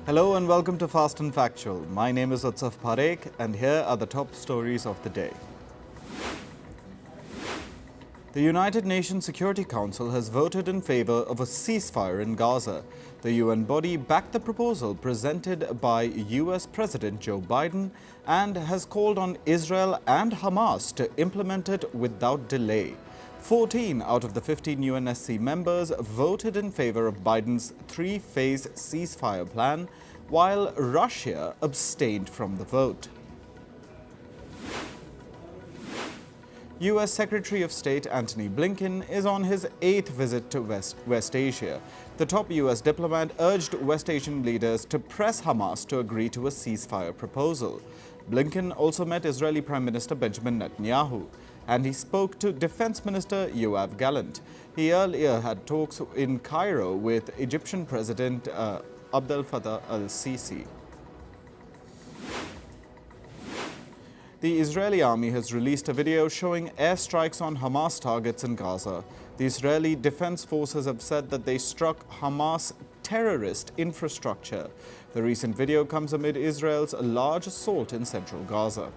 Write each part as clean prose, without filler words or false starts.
Hello and welcome to Fast and Factual. My name is Utsaf Parekh and here are the top stories of the day. The United Nations Security Council has voted in favor of a ceasefire in Gaza. The UN body backed the proposal presented by US President Joe Biden and has called on Israel and Hamas to implement it without delay. 14 out of the 15 UNSC members voted in favor of Biden's three-phase ceasefire plan, while Russia abstained from the vote. US Secretary of State Antony Blinken is on his 8th visit to West Asia. The top US diplomat urged West Asian leaders to press Hamas to agree to a ceasefire proposal. Blinken also met Israeli Prime Minister Benjamin Netanyahu, and he spoke to Defense Minister Yoav Gallant. He earlier had talks in Cairo with Egyptian President Abdel Fattah al-Sisi. The Israeli army has released a video showing airstrikes on Hamas targets in Gaza. The Israeli Defense Forces have said that they struck Hamas terrorist infrastructure. The recent video comes amid Israel's large assault in central Gaza.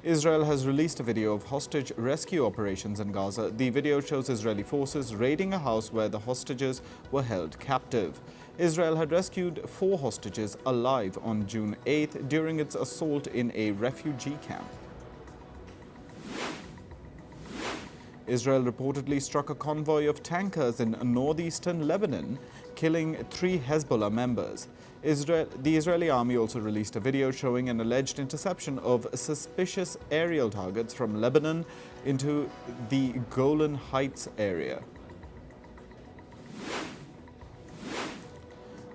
Israel has released a video of hostage rescue operations in Gaza. The video shows Israeli forces raiding a house where the hostages were held captive. Israel had rescued 4 hostages alive on June 8th during its assault in a refugee camp. Israel reportedly struck a convoy of tankers in northeastern Lebanon, killing 3 Hezbollah members. The Israeli army also released a video showing an alleged interception of suspicious aerial targets from Lebanon into the Golan Heights area.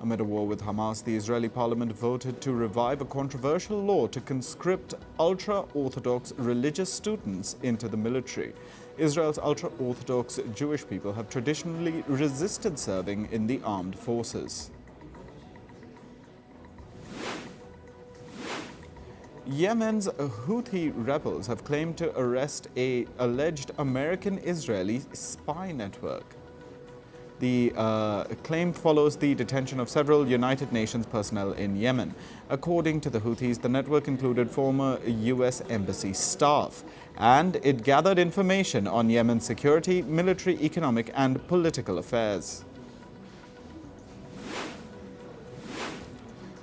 Amid a war with Hamas, the Israeli parliament voted to revive a controversial law to conscript ultra-Orthodox religious students into the military. Israel's ultra-Orthodox Jewish people have traditionally resisted serving in the armed forces. Yemen's Houthi rebels have claimed to arrest an alleged American-Israeli spy network. The claim follows the detention of several United Nations personnel in Yemen. According to the Houthis, the network included former US embassy staff, and it gathered information on Yemen's security, military, economic, and political affairs.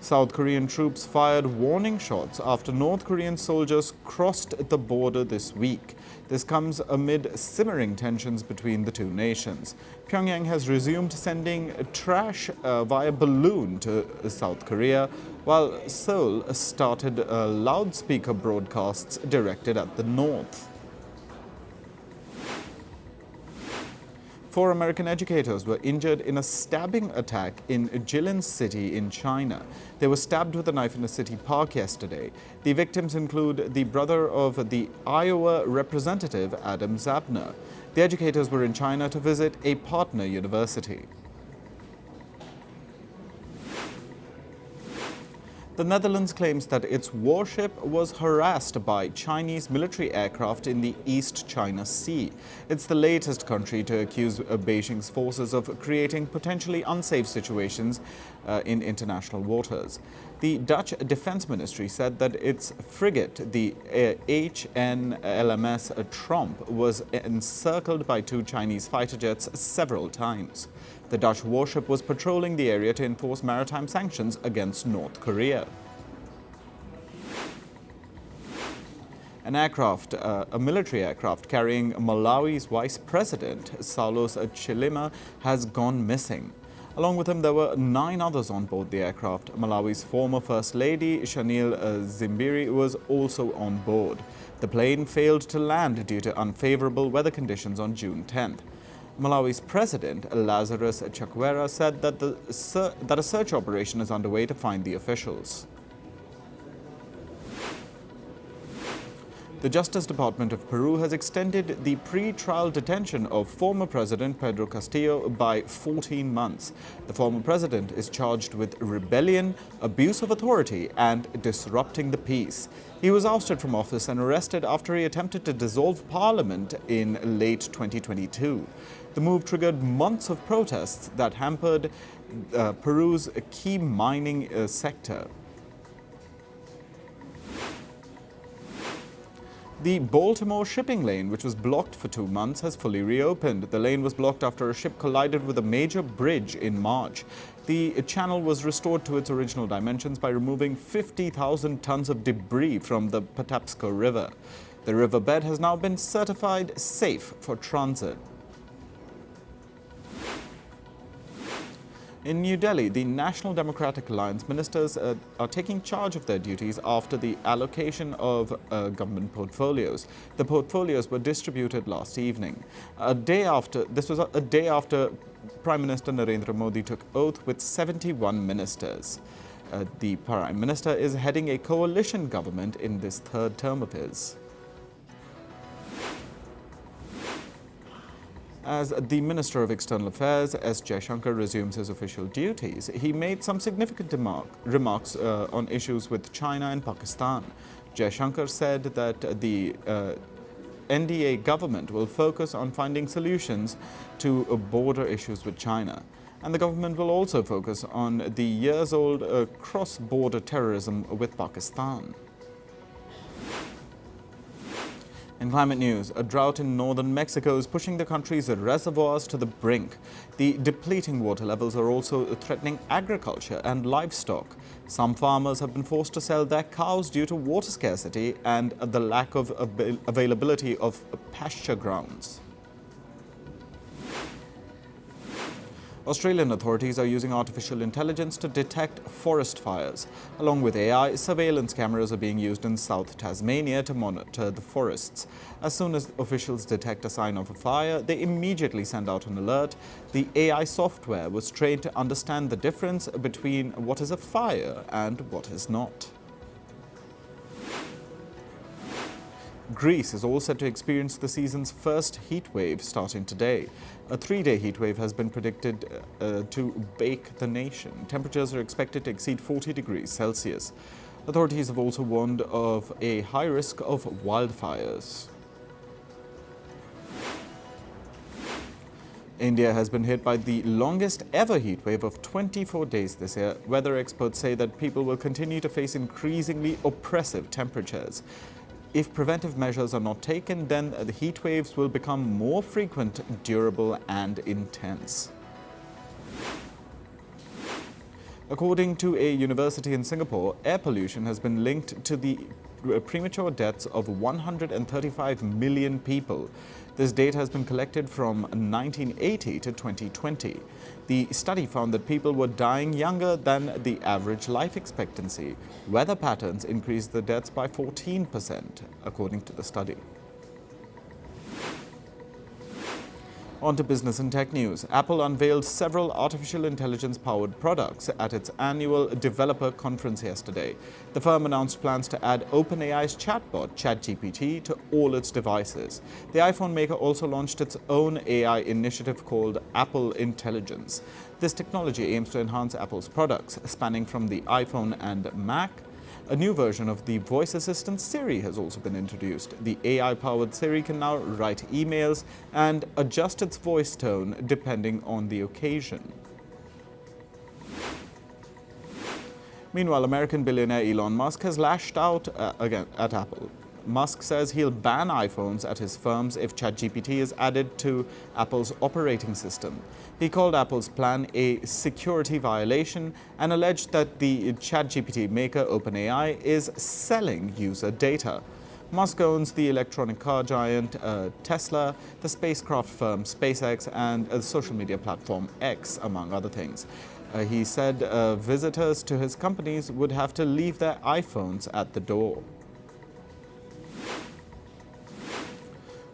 South Korean troops fired warning shots after North Korean soldiers crossed the border this week. This comes amid simmering tensions between the two nations. Pyongyang has resumed sending trash via balloon to South Korea, while Seoul started loudspeaker broadcasts directed at the north. 4 American educators were injured in a stabbing attack in Jilin City in China. They were stabbed with a knife in a city park yesterday. The victims include the brother of the Iowa representative Adam Zabner. The educators were in China to visit a partner university. The Netherlands claims that its warship was harassed by Chinese military aircraft in the East China Sea. It's the latest country to accuse Beijing's forces of creating potentially unsafe situations in international waters. The Dutch Defense Ministry said that its frigate, the HNLMS Tromp, was encircled by 2 Chinese fighter jets several times. The Dutch warship was patrolling the area to enforce maritime sanctions against North Korea. A military aircraft carrying Malawi's vice president, Saulos Chilima, has gone missing. Along with him, there were 9 others on board the aircraft. Malawi's former First Lady, Shanil Zimbiri, was also on board. The plane failed to land due to unfavorable weather conditions on June 10th. Malawi's president, Lazarus Chakwera, said that a search operation is underway to find the officials. The Justice Department of Peru has extended the pre-trial detention of former President Pedro Castillo by 14 months. The former president is charged with rebellion, abuse of authority, and disrupting the peace. He was ousted from office and arrested after he attempted to dissolve parliament in late 2022. The move triggered months of protests that hampered Peru's key mining sector. The Baltimore shipping lane, which was blocked for 2 months, has fully reopened. The lane was blocked after a ship collided with a major bridge in March. The channel was restored to its original dimensions by removing 50,000 tons of debris from the Patapsco River. The riverbed has now been certified safe for transit. In New Delhi, the National Democratic Alliance ministers are taking charge of their duties after the allocation of government portfolios. The portfolios were distributed last evening. This was a day after Prime Minister Narendra Modi took oath with 71 ministers. The Prime Minister is heading a coalition government in this third term of his. As the Minister of External Affairs, S. Jaishankar, resumes his official duties, he made some significant remarks on issues with China and Pakistan. Jaishankar said that the NDA government will focus on finding solutions to border issues with China. And the government will also focus on the years-old cross-border terrorism with Pakistan. In climate news, a drought in northern Mexico is pushing the country's reservoirs to the brink. The depleting water levels are also threatening agriculture and livestock. Some farmers have been forced to sell their cows due to water scarcity and the lack of availability of pasture grounds. Australian authorities are using artificial intelligence to detect forest fires. Along with AI, surveillance cameras are being used in South Tasmania to monitor the forests. As soon as officials detect a sign of a fire, they immediately send out an alert. The AI software was trained to understand the difference between what is a fire and what is not. Greece is all set to experience the season's first heat wave starting today. A 3-day heat wave has been predicted to bake the nation. Temperatures are expected to exceed 40 degrees Celsius. Authorities have also warned of a high risk of wildfires. India has been hit by the longest ever heat wave of 24 days this year. Weather experts say that people will continue to face increasingly oppressive temperatures. If preventive measures are not taken, then the heat waves will become more frequent, durable, and intense. According to a university in Singapore, air pollution has been linked to the premature deaths of 135 million people. This data has been collected from 1980 to 2020. The study found that people were dying younger than the average life expectancy. Weather patterns increased the deaths by 14%, according to the study. On to business and tech news. Apple unveiled several artificial intelligence-powered products at its annual developer conference yesterday. The firm announced plans to add OpenAI's chatbot, ChatGPT, to all its devices. The iPhone maker also launched its own AI initiative called Apple Intelligence. This technology aims to enhance Apple's products, spanning from the iPhone and Mac. A new version of the voice assistant Siri has also been introduced. The AI-powered Siri can now write emails and adjust its voice tone depending on the occasion. Meanwhile, American billionaire Elon Musk has lashed out again at Apple. Musk says he'll ban iPhones at his firms if ChatGPT is added to Apple's operating system. He called Apple's plan a security violation and alleged that the ChatGPT maker OpenAI is selling user data. Musk owns the electronic car giant Tesla, the spacecraft firm SpaceX, and the social media platform X, among other things. He said visitors to his companies would have to leave their iPhones at the door.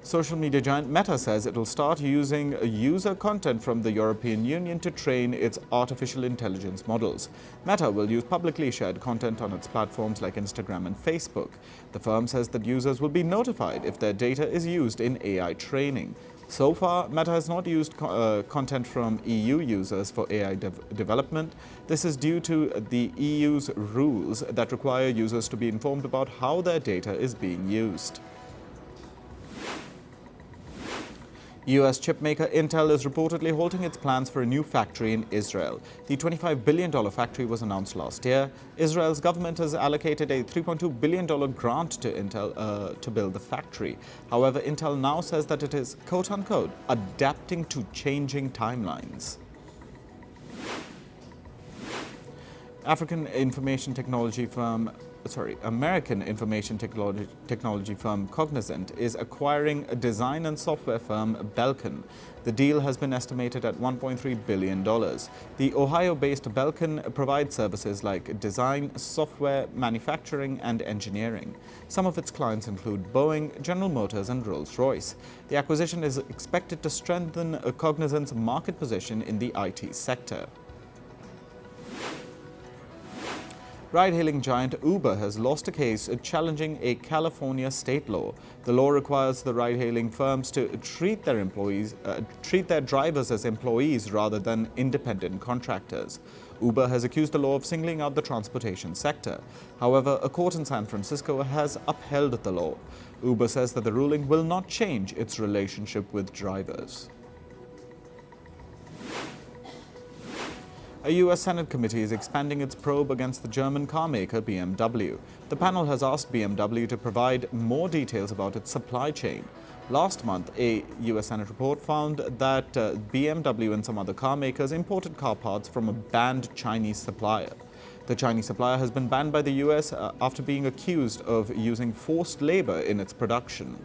Social media giant Meta says it will start using user content from the European Union to train its artificial intelligence models. Meta will use publicly shared content on its platforms like Instagram and Facebook. The firm says that users will be notified if their data is used in AI training. So far, Meta has not used content from EU users for AI development. This is due to the EU's rules that require users to be informed about how their data is being used. US chipmaker Intel is reportedly halting its plans for a new factory in Israel. The $25 billion factory was announced last year. Israel's government has allocated a $3.2 billion grant to Intel to build the factory. However, Intel now says that it is, quote-unquote, adapting to changing timelines. American information technology firm Cognizant is acquiring a design and software firm Belkin. The deal has been estimated at $1.3 billion. The Ohio-based Belkin provides services like design, software, manufacturing, and engineering. Some of its clients include Boeing, General Motors, and Rolls-Royce. The acquisition is expected to strengthen Cognizant's market position in the IT sector. Ride-hailing giant Uber has lost a case challenging a California state law. The law requires the ride-hailing firms to treat their drivers as employees rather than independent contractors. Uber has accused the law of singling out the transportation sector. However, a court in San Francisco has upheld the law. Uber says that the ruling will not change its relationship with drivers. A U.S. Senate committee is expanding its probe against the German car maker BMW. The panel has asked BMW to provide more details about its supply chain. Last month, a U.S. Senate report found that BMW and some other car makers imported car parts from a banned Chinese supplier. The Chinese supplier has been banned by the U.S. After being accused of using forced labor in its production.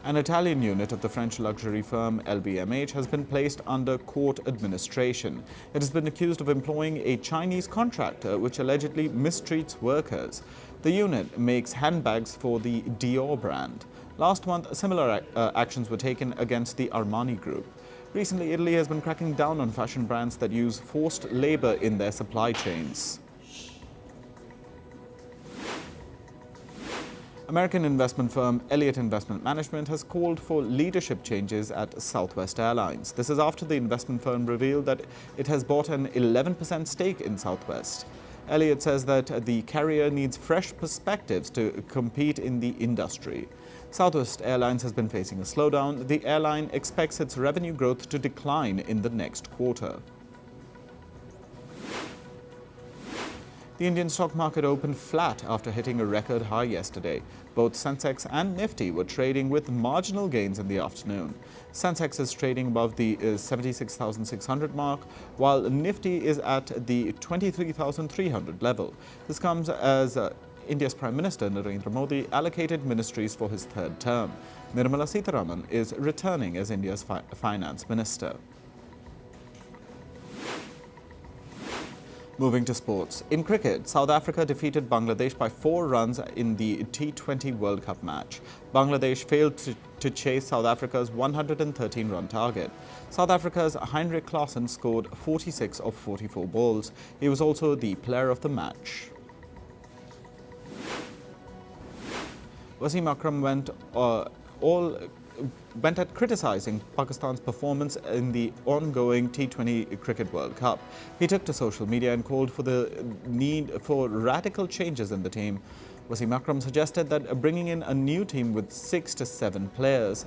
An Italian unit of the French luxury firm LVMH has been placed under court administration. It has been accused of employing a Chinese contractor which allegedly mistreats workers. The unit makes handbags for the Dior brand. Last month, similar actions were taken against the Armani group. Recently, Italy has been cracking down on fashion brands that use forced labor in their supply chains. American investment firm Elliott Investment Management has called for leadership changes at Southwest Airlines. This is after the investment firm revealed that it has bought an 11% stake in Southwest. Elliott says that the carrier needs fresh perspectives to compete in the industry. Southwest Airlines has been facing a slowdown. The airline expects its revenue growth to decline in the next quarter. The Indian stock market opened flat after hitting a record high yesterday. Both Sensex and Nifty were trading with marginal gains in the afternoon. Sensex is trading above the 76,600 mark, while Nifty is at the 23,300 level. This comes as India's Prime Minister Narendra Modi allocated ministries for his third term. Nirmala Sitharaman is returning as India's finance minister. Moving to sports. In cricket, South Africa defeated Bangladesh by 4 runs in the T20 World Cup match. Bangladesh failed to chase South Africa's 113-run target. South Africa's Heinrich Klaasen scored 46 of 44 balls. He was also the player of the match. Wasim Akram went at criticising Pakistan's performance in the ongoing T20 Cricket World Cup. He took to social media and called for the need for radical changes in the team. Wasim Akram suggested that bringing in a new team with 6 to 7 players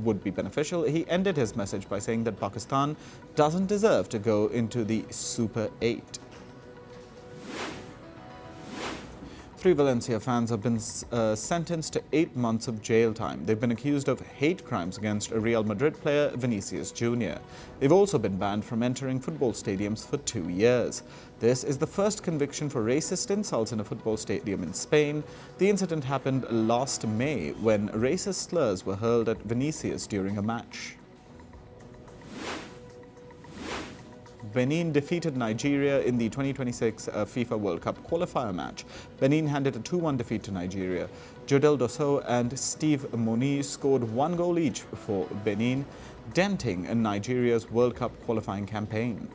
would be beneficial. He ended his message by saying that Pakistan doesn't deserve to go into the Super 8. 3 Valencia fans have been sentenced to 8 months of jail time. They've been accused of hate crimes against a Real Madrid player, Vinicius Jr. They've also been banned from entering football stadiums for 2 years. This is the first conviction for racist insults in a football stadium in Spain. The incident happened last May when racist slurs were hurled at Vinicius during a match. Benin defeated Nigeria in the 2026 FIFA World Cup qualifier match. Benin handed a 2-1 defeat to Nigeria. Jodel Dosso and Steve Moni scored 1 goal each for Benin, denting Nigeria's World Cup qualifying campaign.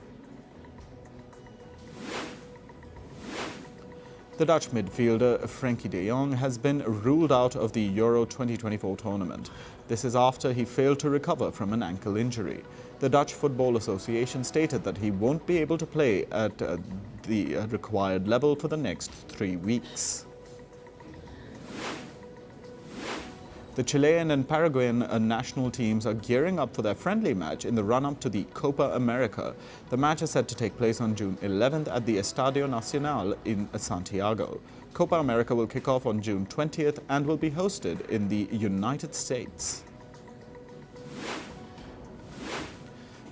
The Dutch midfielder Frenkie de Jong has been ruled out of the Euro 2024 tournament. This is after he failed to recover from an ankle injury. The Dutch Football Association stated that he won't be able to play at the required level for the next 3 weeks. The Chilean and Paraguayan national teams are gearing up for their friendly match in the run-up to the Copa America. The match is set to take place on June 11th at the Estadio Nacional in Santiago. Copa America will kick off on June 20th and will be hosted in the United States.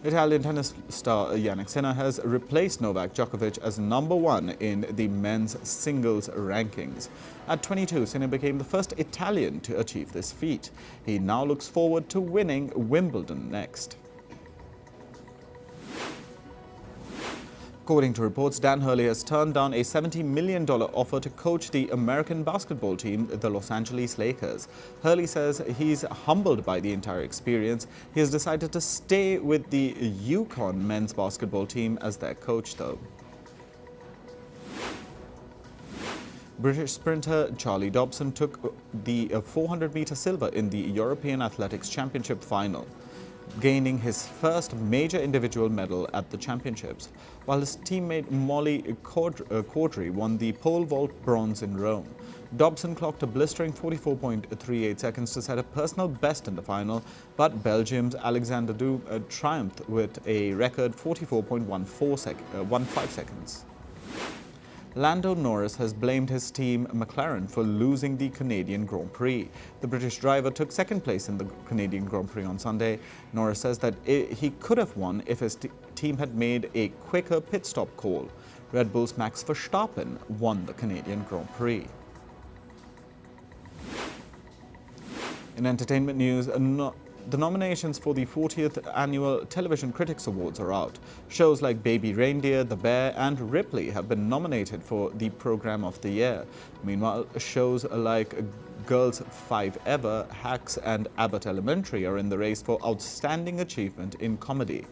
Italian tennis star Jannik Sinner has replaced Novak Djokovic as #1 in the men's singles rankings. At 22, Sinner became the first Italian to achieve this feat. He now looks forward to winning Wimbledon next. According to reports, Dan Hurley has turned down a $70 million offer to coach the American basketball team, the Los Angeles Lakers. Hurley says he's humbled by the entire experience. He has decided to stay with the UConn men's basketball team as their coach, though. British sprinter Charlie Dobson took the 400-meter silver in the European Athletics Championship final, gaining his first major individual medal at the championships, while his teammate Molly Caudry won the pole vault bronze in Rome. Dobson clocked a blistering 44.38 seconds to set a personal best in the final, but Belgium's Alexander Dube triumphed with a record 44.15 seconds. Lando Norris has blamed his team McLaren for losing the Canadian Grand Prix. The British driver took second place in the Canadian Grand Prix on Sunday. Norris says that he could have won if his team had made a quicker pit stop call. Red Bull's Max Verstappen won the Canadian Grand Prix. In entertainment news, the nominations for the 40th Annual Television Critics Awards are out. Shows like Baby Reindeer, The Bear and Ripley have been nominated for the Program of the Year. Meanwhile, shows like Girls 5 Ever, Hacks and Abbott Elementary are in the race for Outstanding Achievement in Comedy.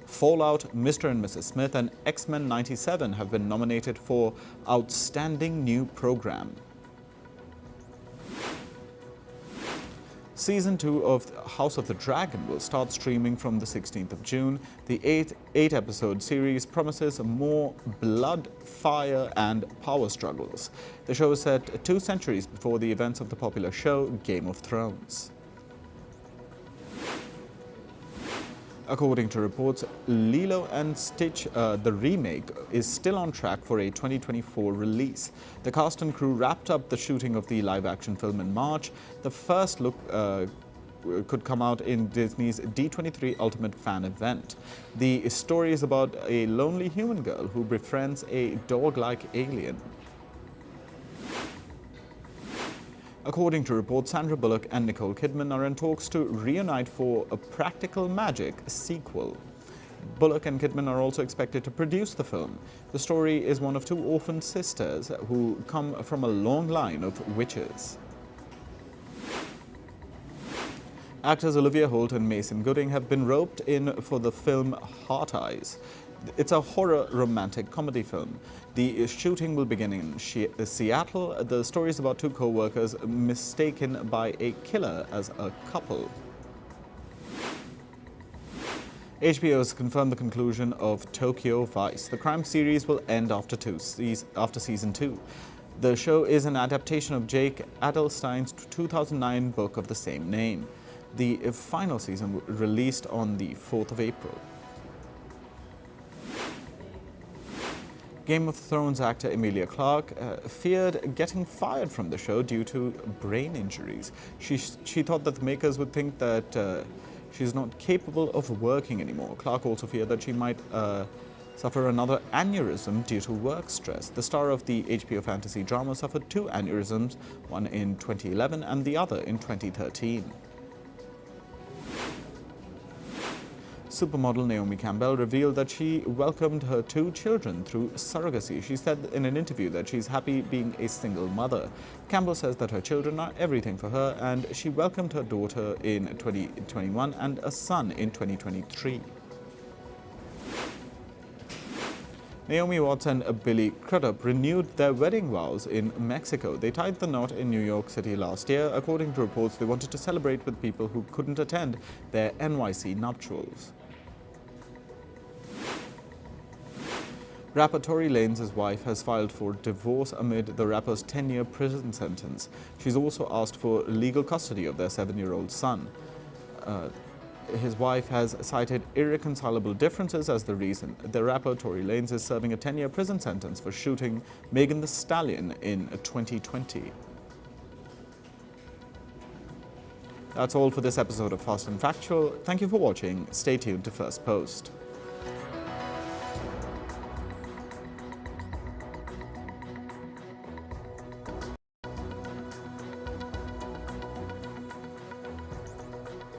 Fallout, Mr. and Mrs. Smith and X-Men 97 have been nominated for Outstanding New Program. Season 2 of House of the Dragon will start streaming from the 16th of June. The eight-episode series promises more blood, fire and power struggles. The show is set 2 centuries before the events of the popular show Game of Thrones. According to reports, Lilo and Stitch, the remake, is still on track for a 2024 release. The cast and crew wrapped up the shooting of the live-action film in March. The first look could come out in Disney's D23 Ultimate Fan event. The story is about a lonely human girl who befriends a dog-like alien. According to reports, Sandra Bullock and Nicole Kidman are in talks to reunite for a Practical Magic sequel. Bullock and Kidman are also expected to produce the film. The story is one of 2 orphaned sisters who come from a long line of witches. Actors Olivia Holt and Mason Gooding have been roped in for the film Heart Eyes. It's a horror romantic comedy film. The shooting will begin in Seattle. The story is about 2 co-workers mistaken by a killer as a couple. HBO has confirmed the conclusion of Tokyo Vice. The crime series will end after season 2. The show is an adaptation of Jake Adelstein's 2009 book of the same name. The final season released on the 4th of April. Game of Thrones actor Emilia Clarke feared getting fired from the show due to brain injuries. She thought that the makers would think that she's not capable of working anymore. Clarke also feared that she might suffer another aneurysm due to work stress. The star of the HBO fantasy drama suffered 2 aneurysms, one in 2011 and the other in 2013. Supermodel Naomi Campbell revealed that she welcomed her 2 children through surrogacy. She said in an interview that she's happy being a single mother. Campbell says that her children are everything for her, and she welcomed her daughter in 2021 and a son in 2023. Naomi Watts and Billy Crudup renewed their wedding vows in Mexico. They tied the knot in New York City last year. According to reports, they wanted to celebrate with people who couldn't attend their NYC nuptials. Rapper Tory Lanez' wife has filed for divorce amid the rapper's 10-year prison sentence. She's also asked for legal custody of their 7-year-old son. His wife has cited irreconcilable differences as the reason. The rapper Tory Lanez is serving a 10-year prison sentence for shooting Megan Thee Stallion in 2020. That's all for this episode of Fast and Factual. Thank you for watching. Stay tuned to First Post.